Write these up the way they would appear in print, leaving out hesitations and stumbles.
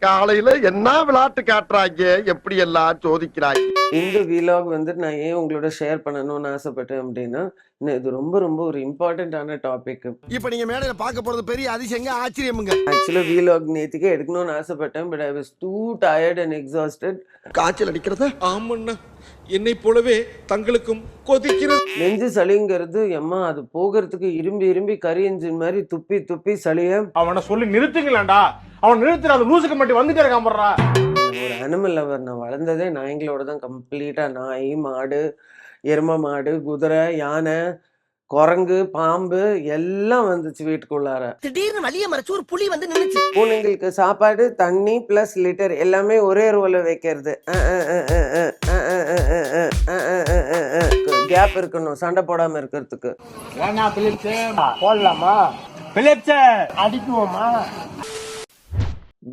காலையில என்ன விளையாட்டு காட்டுறாங்க, எப்படி எல்லாம் சோதிக்கிறாங்க. இந்த வீலாக் வந்து நான் ஏன் உங்களோட ஷேர் பண்ணணும்னு ஆசைப்பட்டேன் அப்படின்னா, இது ரொம்ப ரொம்ப ஒரு இம்பார்ட்டண்ட்டான டாபிக். இப்ப நீங்க மேடையில பார்க்க போறது பெரிய அதிசயங்க, ஆச்சரியமுங்க. ஆக்சுவலா வீலாக் நேத்திக்கே எடுக்கணும்னு ஆசைப்பட்டேன். But I was too tired and exhausted. காய்ச்சல் அடிக்கிறத ஆமண்ணா, என்னை போலவே தங்களுக்கும் கொதிக்கிறது. நெஞ்சு சளிங்கிறது எம்மா அது போகிறதுக்கு இரும்பி இரும்பி கரி எஞ்சின் மாதிரி துப்பி துப்பி சளிய அவனை சொல்லி நிறுத்துங்களேன்டா. அவன் நிறுத்துற அந்த லூசுக்கு மட்டும் வந்துட்டே இருக்கான் போடுறா. ஒரு அனிமல் லவர். நான் வளர்ந்ததே நாய்களோட தான் கம்ப்ளீட்டா. நாய், மாடு, எரும மாடு, குதிரை, யானை, குரங்கு, பாம்பு எல்லாம் வந்துச்சு வீட்டுக்குள்ளார. திடீர்னு வலிய மறைச்சு ஒரு புலி வந்து நின்னுச்சு. பூனைங்களுக்கு சாப்பாடு, தண்ணி பிளஸ் லிட்டர் எல்லாமே ஒரே ரோல வைக்கிறது. கேப் இருக்கணும் சண்டை போடாம இருக்கிறதுக்கு. போடலாமா? அடிக்குவோமா?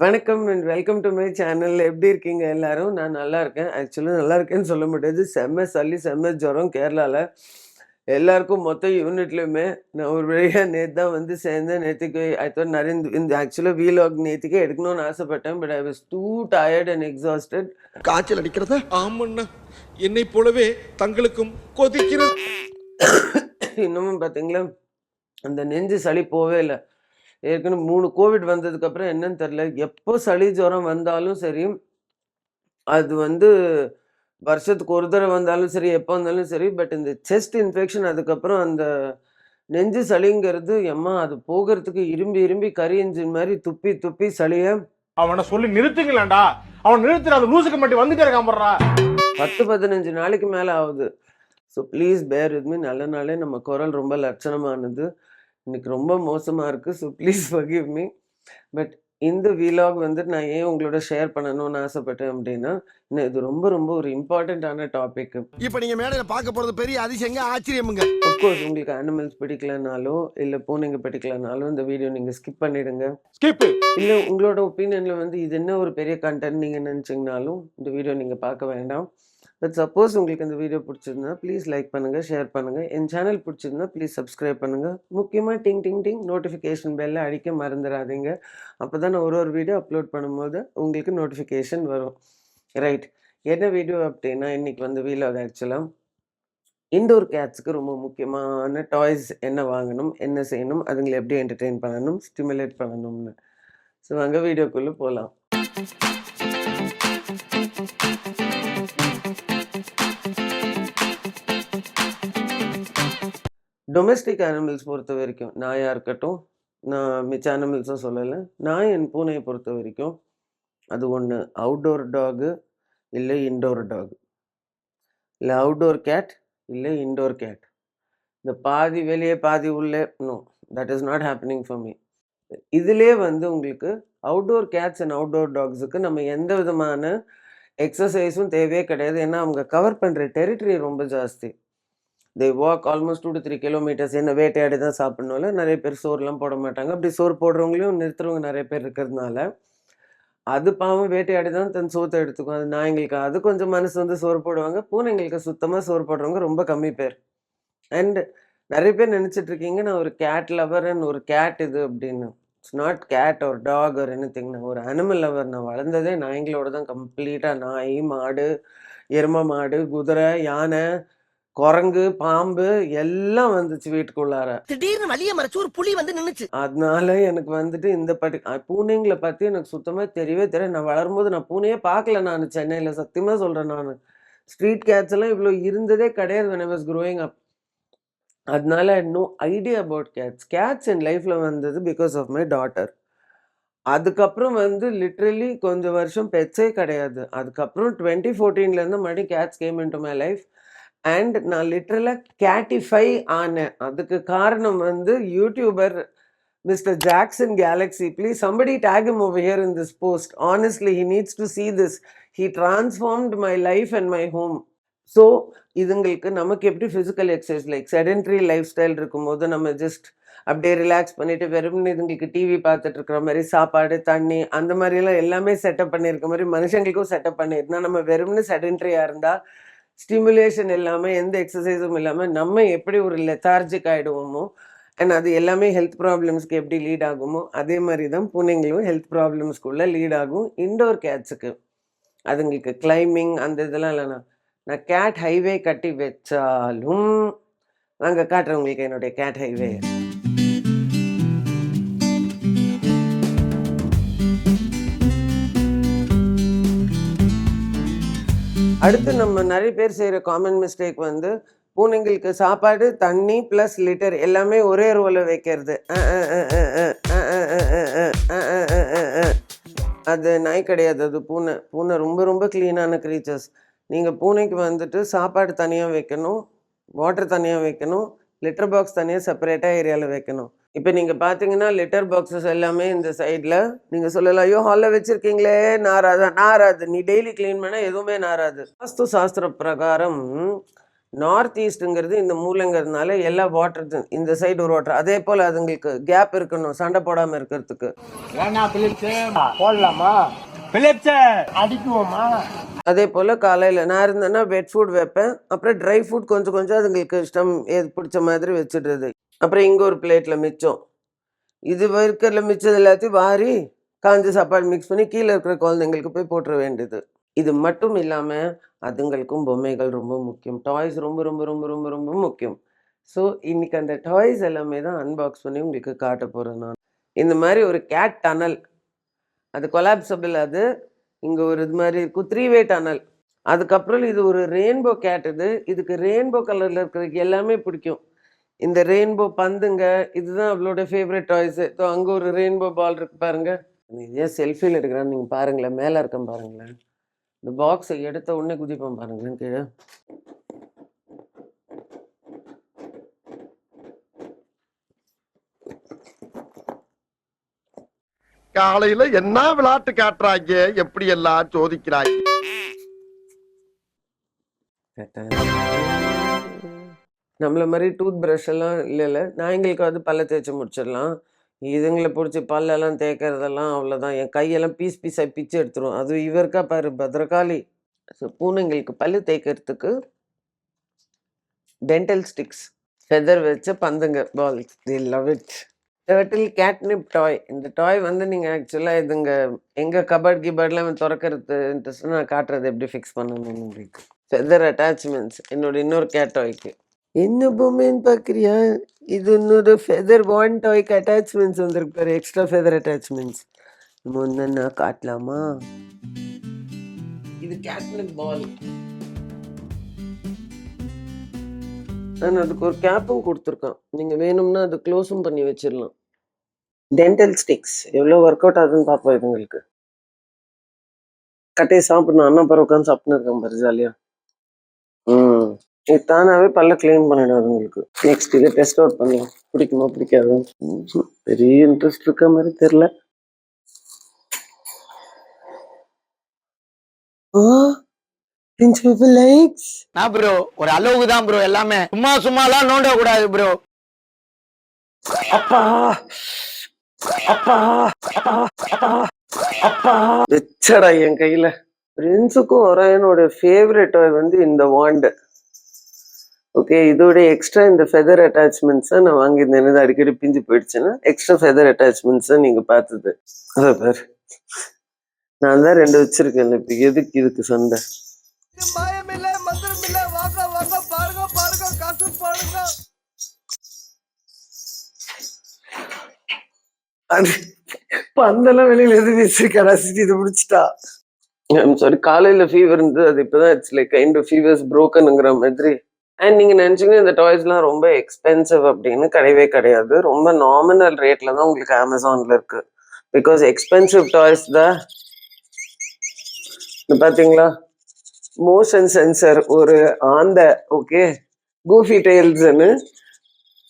வணக்கம் and welcome to my channel. எப்படி இருக்கீங்க எல்லாரும்? நான் நல்லா இருக்கேன். ஆக்சுவலி நல்லா இருக்கேன்னு சொல்ல முடியாது. செம்ம சளி, செம்ம ஜுரம் கேரளாவில் எல்லாருக்கும். மொத்த யூனிட்லையுமே நான் ஒரு வழியாக நேற்று தான் வந்து சேர்ந்தேன். நேற்றுக்கு ஐ தாட் நிறைய இந்த ஆக்சுவலாக வீலாக் நேற்றுக்கே எடுக்கணும்னு ஆசைப்பட்டேன். But I was too tired and exhausted. காய்ச்சல் அடிக்கிறத ஆமண்ணா, என்னை போலவே தங்களுக்கும் கொதிக்கிறது. இன்னமும் பார்த்தீங்களா அந்த நெஞ்சு சளி போவே இல்லை. ஏற்கனவே 3 கோவிட் வந்ததுக்கப்புறம் என்னன்னு தெரில, எப்போ சளி ஜுரம் வந்தாலும் சரி, அது வந்து வருஷத்துக்கு ஒரு தடவை வந்தாலும் சரி, எப்போ வந்தாலும் சரி. பட் இந்த செஸ்ட் இன்ஃபெக்ஷன் அதுக்கப்புறம் அந்த நெஞ்சு சளிங்கிறது எம்மா அது போகிறதுக்கு இரும்பி இரும்பி கரி எஞ்சின் மாதிரி துப்பி துப்பி சளிய அவனை சொல்லி நிறுத்துங்களேன்டா. அவன் நிறுத்துற அந்த லூசுக்கு மட்டும் வந்துட்டே இருக்கான் போடுறா. 10-15 நாளைக்கு மேலே ஆகுது. So please bear with me. நல்ல நாளே நம்ம குரல் ரொம்ப லட்சணமானது. இன்னைக்கு ரொம்ப மோசமாக இருக்குது. So please forgive me. But இந்த வீலாக் வந்து நான் ஏன் உங்களோட ஷேர் பண்ணணும்னு ஆசைப்பட்டேன் அப்படின்னா, இது ரொம்ப ரொம்ப ஒரு இம்பார்ட்டண்ட்டான டாபிக். இப்ப நீங்க மேடையில பார்க்க போறது பெரிய அதிசயங்க, ஆச்சரியமுங்க. அஃப்கோர்ஸ் உங்களுக்கு அனிமல்ஸ் பிடிக்கலனாலோ இல்லை பூனைங்க பிடிக்கலனாலும் இந்த வீடியோ நீங்கள் ஸ்கிப் பண்ணிடுங்க. ஸ்கிப். இல்லை உங்களோட ஒப்பீனியனில் வந்து இது என்ன ஒரு பெரிய கண்டென்ட் நீங்கள் நினச்சிங்கனாலும் இந்த வீடியோ நீங்கள் பார்க்க வேண்டாம். பட் சப்போஸ் உங்களுக்கு இந்த வீடியோ பிடிச்சிருந்தா ப்ளீஸ் லைக் பண்ணுங்கள், ஷேர் பண்ணுங்கள். என் சேனல் பிடிச்சிருந்தா ப்ளீஸ் சப்ஸ்கிரைப் பண்ணுங்கள். முக்கியமாக டிங் டிங் டிங் நோட்டிஃபிகேஷன் பெல்லை அடிக்க மறந்துடாதீங்க. அப்போ தான் நான் ஒரு வீடியோ அப்லோட் பண்ணும்போது உங்களுக்கு நோட்டிஃபிகேஷன் வரும். ரைட், என்ன வீடியோ அப்படின்னா இன்றைக்கி வந்து வீலாக் ஆக்சுவலாக இண்டோர் கேட்ஸுக்கு ரொம்ப முக்கியமான டாய்ஸ் என்ன வாங்கணும், என்ன செய்யணும், அதுங்களை எப்படி என்டர்டெயின் பண்ணணும், ஸ்டிமுலேட் பண்ணணும்னு. ஸோ அங்கே வீடியோக்குள்ளே போகலாம். டொமெஸ்டிக் அனிமல்ஸ் பொறுத்த வரைக்கும், நாயாக இருக்கட்டும், நான் மிச்ச அனிமல்ஸும் சொல்லலை, நாய் என் பூனையை பொறுத்த வரைக்கும் அது ஒன்று அவுட்டோர் டாகு இல்லை இன்டோர் டாக், இல்லை அவுட்டோர் கேட் இல்லை இன்டோர் கேட். இந்த பாதி வெளியே பாதி உள்ளே, no, that is not happening for me. இதிலே வந்து உங்களுக்கு அவுட்டோர் கேட்ஸ் அண்ட் அவுட்டோர் டாக்ஸுக்கு நம்ம எந்த விதமான எக்ஸசைஸும் தேவையே கிடையாது. ஏன்னா அவங்க கவர் பண்ணுற டெரிட்டரி ரொம்ப ஜாஸ்தி. தே வாக் ஆல்மோஸ்ட் 2 to 3 kilometers. என்ன வேட்டையாடி தான் சாப்பிட்ணும்ல. நிறைய பேர் சோறுலாம் போட மாட்டாங்க. அப்படி சோறு போடுறவங்களையும் நிறுத்துறவங்க நிறைய பேர் இருக்கிறதுனால அது பாவம் வேட்டையாடி தான் தன் சோத்தை எடுத்துக்கும். அது நாய்ங்களுக்கு அது கொஞ்சம் மனசு வந்து சோறு போடுவாங்க. பூனைங்களுக்கு சுத்தமாக சோறு போடுறவங்க ரொம்ப கம்மி பேர். அண்ட் நிறைய பேர் நினச்சிட்டு இருக்கீங்க நான் ஒரு கேட் லவர் அண்ட் ஒரு கேட் இது அப்படின்னு. இட்ஸ் நாட் கேட் ஒரு டாக் ஒரு எனிதிங். நான் ஒரு அனிமல் லவர். நான் வளர்ந்ததே நாய்களோட தான் கம்ப்ளீட்டாக. நாய், மாடு, எரும மாடு, குதிரை, யானை, குரங்கு, பாம்பு எல்லாம் வந்துச்சு வீட்டுக்குள்ளார. திடீர்னு வலிய மறைச்சு ஒரு புலி வந்து நின்னுச்சு. அதனால எனக்கு வந்துட்டு இந்த பூனைங்களை பற்றி எனக்கு சுத்தமாக தெரியவே தெரியாது. நான் வளரும்போது நான் பூனையே பார்க்கல. நான் சென்னையில் சத்தியமாக சொல்கிறேன். நான் ஸ்ட்ரீட் கேட்ஸ் எல்லாம் இவ்வளோ இருந்ததே கிடையாது when I was growing up. அதனால no idea about cats. Cats என் லைஃப்பில் வந்தது பிகாஸ் ஆஃப் மை டாட்டர். அதுக்கப்புறம் வந்து லிட்ரலி கொஞ்சம் வருஷம் பெட்ஸே கிடையாது. அதுக்கப்புறம் 2014 மறுபடியும் cats came in to my life. And நான் லிட்ரலாக கேட்டிஃபை ஆனேன். அதுக்கு காரணம் வந்து youtuber mister Jackson Galaxy. Please somebody tag him over here in this post. Honestly, he needs to see this. He transformed my life and my home. So இதுங்களுக்கு நமக்கு எப்படி physical exercise like sedentary lifestyle இருக்கும்போது நம்ம just அப்படியே relax பண்ணிவிட்டு வெறும்னு இதுங்களுக்கு TV பார்த்துட்டு இருக்கிற மாதிரி சாப்பாடு தண்ணி அந்த மாதிரிலாம் எல்லாமே செட்டப் பண்ணியிருக்க மாதிரி மனுஷங்களுக்கும் செட்டப் பண்ணியிருந்தா நம்ம வெறும்னு செடென்ட்ரியாக இருந்தால் ஸ்டிமுலேஷன் இல்லாமல் எந்த எக்ஸசைஸும் இல்லாமல் நம்ம எப்படி ஒரு லெத்தார்ஜிக் ஆகிடுவோமோ அண்ட் அது எல்லாமே ஹெல்த் ப்ராப்ளம்ஸ்க்கு எப்படி லீட் ஆகுமோ அதே மாதிரி தான் பூனைங்களும் ஹெல்த் ப்ராப்ளம்ஸ்குள்ளே லீட் ஆகும். இண்டோர் கேட்ஸுக்கு அதுங்களுக்கு கிளைம்பிங் அந்த இதெல்லாம் இல்லைண்ணா. நான் கேட் ஹைவே கட்டி வச்சாலும் நாங்கள் காட்டுறேன் உங்களுக்கு என்னுடைய கேட் ஹைவே. அடுத்து நம்ம நிறைய பேர் செய்கிற காமன் மிஸ்டேக் வந்து பூனைங்களுக்கு சாப்பாடு தண்ணி ப்ளஸ் லிட்டர் எல்லாமே ஒரே ரோவில் வைக்கிறது. அது நாய் கிடையாது, அது பூனை. பூனை ரொம்ப ரொம்ப க்ளீனான க்ரீச்சர்ஸ். நீங்கள் பூனைக்கு வந்துட்டு சாப்பாடு தனியாக வைக்கணும், வாட்டர் தனியாக வைக்கணும், லிட்டர் பாக்ஸ் தனியாக செப்பரேட்டாக ஏரியாவில் வைக்கணும். இப்போ நீங்கள் பார்த்தீங்கன்னா லிட்டர் பாக்ஸஸ் எல்லாமே இந்த சைடில் நீங்கள் சொல்லலாம், ஐயோ ஹாலில் வச்சுருக்கீங்களே நாராது. நீ டெய்லி க்ளீன் பண்ணால் எதுவுமே நாராது. வாஸ்து சாஸ்திர பிரகாரம் நார்த் ஈஸ்ட்டுங்கிறது இந்த மூலைங்கிறதுனால எல்லா வாட்டர் இந்த சைடு ஒரு வாட்டர். அதே போல் அதுங்களுக்கு கேப் இருக்கணும் சண்டை போடாமல் இருக்கிறதுக்கு. போடலாமா அடிக்குவோமா? அதே போல் காலையில் நான் இருந்தேன்னா வெட் ஃபுட் வைப்பேன், அப்புறம் ட்ரை ஃபுட் கொஞ்சம் கொஞ்சம் அதுங்களுக்கு இஷ்டம் எது பிடிச்ச மாதிரி வச்சுடுறது. அப்புறம் இங்கே ஒரு பிளேட்டில் மிச்சம், இது இருக்கிறதுல மிச்சம் எல்லாத்தையும் வாரி காஞ்ச சாப்பாடு மிக்ஸ் பண்ணி கீழே இருக்கிற குழந்தைங்களுக்கு போய் போட்டுற வேண்டியது. இது மட்டும் இல்லாமல் அதுங்களுக்கும் பொம்மைகள் ரொம்ப முக்கியம், டாய்ஸ் ரொம்ப ரொம்ப ரொம்ப ரொம்ப ரொம்ப முக்கியம். ஸோ இன்றைக்கி அந்த டாய்ஸ் எல்லாமே தான் அன்பாக்ஸ் பண்ணி உங்களுக்கு காட்ட போகிறேன் நான். இந்த மாதிரி ஒரு கேட் டனல், அது கொலாப்சபிள். அது இங்கே ஒரு இது மாதிரி இருக்கும் 3-way டனல். அதுக்கப்புறம் இது ஒரு ரெயின்போ கேட். இதுக்கு ரெயின்போ கலரில் இருக்கிறதுக்கு எல்லாமே பிடிக்கும். இந்த ரெயின்போ பந்துங்க இதுதான் அவளோட ஃபேவரட் டாய்ஸு. ஸோ அங்கே ஒரு ரெயின்போ பால் இருக்கு பாருங்க. ஏன் செல்ஃபியில் எடுக்கிறான்னு நீங்கள் பாருங்களேன், மேலே இருக்கேன் பாருங்களேன். இந்த பாக்ஸை எடுத்த உடனே குதிப்பான் பாருங்களேன் கீழே. காலையில என்ன விளையாட்டு காட்டுறாங்க, எப்படி எல்லாம் சோதிக்கிறாங்க. நம்மள மாதிரி டூத் ப்ரஷ் எல்லாம் இல்லைல்ல, நாய்ங்களுக்கு வந்து பல்ல தேய்ச்சி முடிச்சிடலாம். இதுங்களை பிடிச்சி பல்லெல்லாம் தேய்க்கிறதெல்லாம் அவ்வளோதான். என் கையெல்லாம் பீஸ் பீஸாக பிச்சு எடுத்துரும். அது இவருக்கா பாரு பத்ரகாளி. ஸோ பூனைங்களுக்கு பல்லு தேய்க்கிறதுக்கு டென்டல் ஸ்டிக்ஸ், ஃபெதர் வச்ச பந்துங்க, balls. They love it. Turtle catnip toy. இந்த டாய் வந்து நீங்கள் ஆக்சுவலாக இதுங்க எங்கள் கபர்ட் கிபர்ட்லாம் திறக்கிறது இன்ட்ரெஸ்ட் நான் காட்டுறது எப்படி ஃபிக்ஸ் பண்ணணும்னு உங்களுக்கு. ஃபெதர் அட்டாச்மெண்ட்ஸ் என்னோட இன்னொரு கேட் டாய்க்கு. என்ன பொம்மைன்னு பார்க்குறியா? இது இன்னொரு ஃபெதர் வான் டாய்க்கு அட்டாச்மெண்ட்ஸ் வந்துருக்கு பாரு, எக்ஸ்ட்ரா ஃபெதர் அட்டாச்மெண்ட்ஸ். நம்ம ஒன்று காட்டலாமா? இது கேட்னிப் பால். நான் அதுக்கு ஒரு கேப்பும் கொடுத்துருக்கேன், நீங்கள் வேணும்னா அது க்ளோஸும் பண்ணி வச்சிடலாம். டென்டல் ஸ்டிக்ஸ் எவ்வளோ ஒர்க் அவுட் ஆகுதுன்னு பார்ப்போம். இதுங்களுக்கு கட்டையை சாப்பிடணும், அண்ணா பரவ உட்காந்து சாப்பிட்னு இருக்கேன் பாரு ஜாலியாக. இது தானாகவே பல்ல கிளீன் பண்ணிடும் அதுங்களுக்கு. நெக்ஸ்ட் இதை டெஸ்ட் அவுட் பண்ணலாம், பிடிக்குமா பிடிக்காது. பெரிய இன்ட்ரெஸ்ட் இருக்க மாதிரி தெரியல. ப்ரோ ஒரு அளவுக்கு தான் ப்ரோ, எல்லாமே சும்மாலாம் நோண்ட கூடாது ப்ரோ. அப்பா அப்பா அப்பா வச்சடா என் கையில. பிரின்ஸுக்கும் ஒராயனோட ஃபேவரட் டாய் வந்து இந்த வாண்டு. ஓகே, இதோட எக்ஸ்ட்ரா இந்த ஃபெதர் அட்டாச்மெண்ட்ஸை நான் வாங்கியிருந்தேன். இது அடிக்கடி பிஞ்சு போயிடுச்சுன்னா எக்ஸ்ட்ரா ஃபெதர் அட்டாச்மெண்ட்ஸை நீங்கள் பார்த்தது. அதை பாரு, நான் தான் 2 வச்சிருக்கேன். இப்போ எதுக்கு இதுக்கு சண்டை? அது பந்தெல்லாம் வெளியில எது வச்சிருக்கா இது முடிச்சுட்டா. சாரி, காலையில ஃபீவர் இருந்தது, அது இப்போதான் it's like kind of fevers ப்ரோக்கனுங்கிற மாதிரி. அண்ட் நீங்கள் நினச்சிங்க இந்த டாய்ஸ்லாம் ரொம்ப எக்ஸ்பென்சிவ் அப்படின்னு கிடையவே கிடையாது. ரொம்ப நாமினல் ரேட்டில் தான் உங்களுக்கு அமேசானில் இருக்குது. பிகாஸ் எக்ஸ்பென்சிவ் டாய்ஸ் தான். பார்த்தீங்களா, மோஷன் சென்சர், ஒரு ஆந்த, ஓகே, கூஃபி டெயில்ஸ்ன்னு.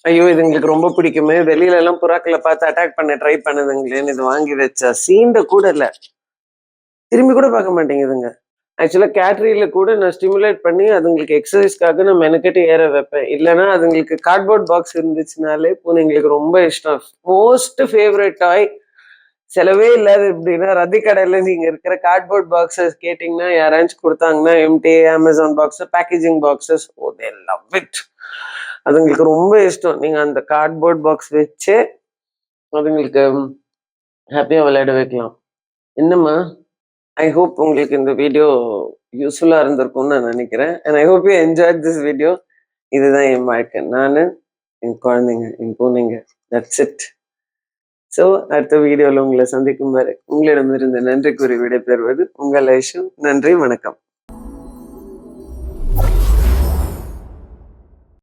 ஐயோ இது எங்களுக்கு ரொம்ப பிடிக்குமே, வெளியில எல்லாம் புறாக்களை பார்த்து அட்டாக் பண்ண ட்ரை பண்ணுதுங்களேன்னு இது வாங்கி வச்சா சீண்ட கூட இல்லை, திரும்பி கூட பார்க்க மாட்டேங்குதுங்க. ஆக்சுவலாக கேட்ரியில கூட நான் ஸ்டிமுலேட் பண்ணி அதுங்களுக்கு எக்ஸசைஸ்க்காக நான் மெனக்கெட்டு ஏற வைப்பேன். இல்லைன்னா அதுங்களுக்கு கார்ட்போர்ட் பாக்ஸ் இருந்துச்சுனாலே பூனைங்களுக்கு ரொம்ப இஷ்டம். மோஸ்ட் ஃபேவரட் டாய் செலவே இல்லாது எப்படின்னா ரத்தி கடையில் நீங்கள் இருக்கிற கார்ட்போர்ட் பாக்ஸஸ் கேட்டிங்கன்னா யாராச்சும் கொடுத்தாங்கன்னா empty Amazon boxes packaging boxes, oh they love it. அதுங்களுக்கு ரொம்ப இஷ்டம். நீங்கள் அந்த கார்ட்போர்ட் பாக்ஸ் வச்சே அதுங்களுக்கு ஹாப்பியாக விளையாட வைக்கலாம். என்னம்மா, ஐ ஹோப் உங்களுக்கு இந்த வீடியோ யூஸ்ஃபுல்லாக இருந்திருக்கும்னு நான் நினைக்கிறேன். And I hope you enjoy this video. இதுதான் என் வாழ்க்கை, நான், என் குழந்தைங்க, என் பூனைங்க. That's it. ஸோ அடுத்த வீடியோவில் உங்களை சந்திக்கும் வரை உங்களிடமிருந்து நன்றி கூறி விடைபெறுவது உங்கள் ஐஷு. நன்றி, வணக்கம்.